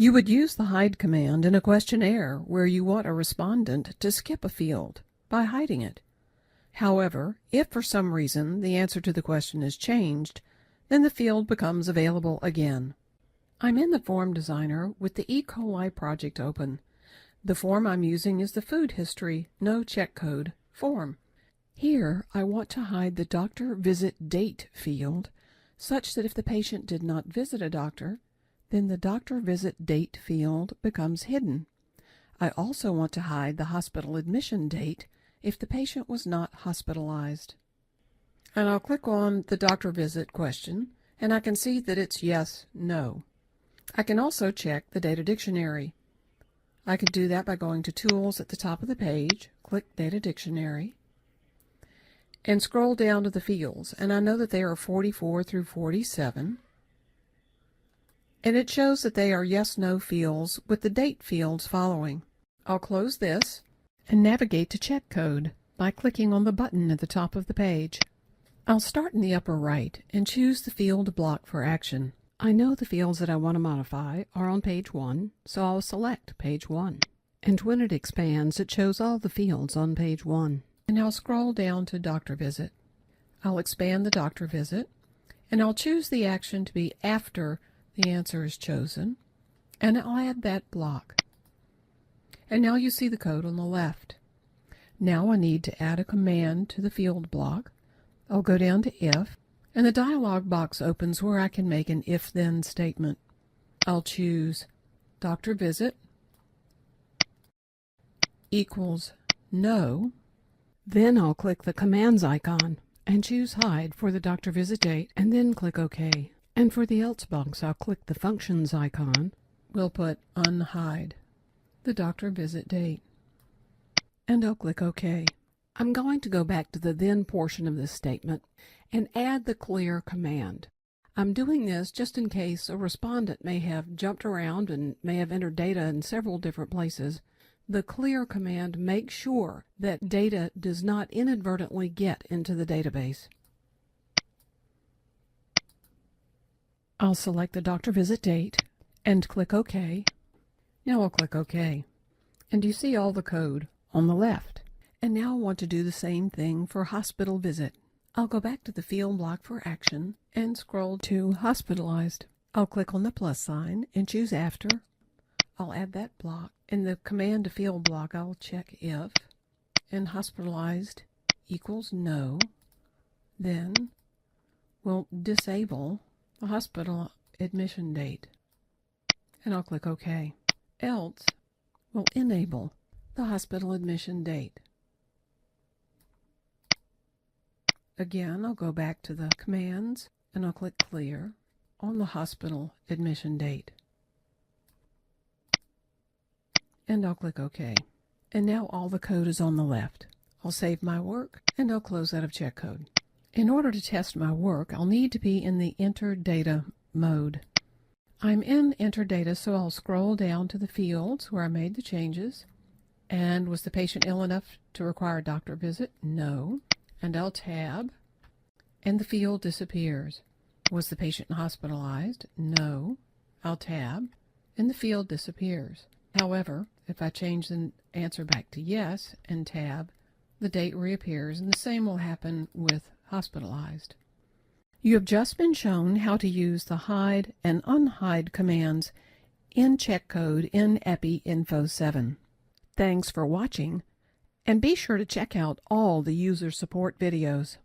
You would use the hide command in a questionnaire where you want a respondent to skip a field by hiding it. However, if for some reason the answer to the question is changed, then the field becomes available again. I'm in the Form Designer with the E. coli project open. The form I'm using is the Food History No Check Code form. Here I want to hide the doctor visit date field such that if the patient did not visit a doctor, then the doctor visit date field becomes hidden. I also want to hide the hospital admission date if the patient was not hospitalized. And I'll click on the doctor visit question, and I can see that it's yes, no. I can also check the data dictionary. I could do that by going to Tools at the top of the page, click Data Dictionary, and scroll down to the fields. And I know that they are 44 through 47. And it shows that they are yes-no fields with the date fields following. I'll close this and navigate to check code by clicking on the button at the top of the page. I'll start in the upper right and choose the field block for action. I know the fields that I want to modify are on page 1, so I'll select page 1. And when it expands, it shows all the fields on page 1. And I'll scroll down to Doctor Visit. I'll expand the Doctor Visit, and I'll choose the action to be after the answer is chosen, and I'll add that block. And now you see the code on the left. Now I need to add a command to the field block. I'll go down to If, and the dialog box opens where I can make an if-then statement. I'll choose Doctor Visit equals no. Then I'll click the Commands icon and choose Hide for the doctor visit date, and then click OK. And for the Else box, I'll click the Functions icon. We'll put Unhide the doctor visit date, and I'll click OK. I'm going to go back to the Then portion of this statement and add the Clear command. I'm doing this just in case a respondent may have jumped around and may have entered data in several different places. The Clear command makes sure that data does not inadvertently get into the database. I'll select the doctor visit date and click OK. Now I'll click OK. And you see all the code on the left. And now I want to do the same thing for hospital visit. I'll go back to the field block for action and scroll to Hospitalized. I'll click on the plus sign and choose After. I'll add that block. In the command to field block, I'll check If, and Hospitalized equals no. Then we'll disable the hospital admission date, and I'll click OK. Else we'll enable the hospital admission date. Again, I'll go back to the commands, and I'll click Clear on the hospital admission date. And I'll click OK. And now all the code is on the left. I'll save my work, and I'll close out of check code. In order to test my work, I'll need to be in the Enter Data mode. I'm in Enter Data, so I'll scroll down to the fields where I made the changes. And was the patient ill enough to require a doctor visit? No. And I'll tab, and the field disappears. Was the patient hospitalized? No. I'll tab, and the field disappears. However, if I change the answer back to yes and tab, the date reappears, and the same will happen with hospitalized. You have just been shown how to use the hide and unhide commands in check code in EPI Info 7. Thanks for watching, and be sure to check out all the user support videos.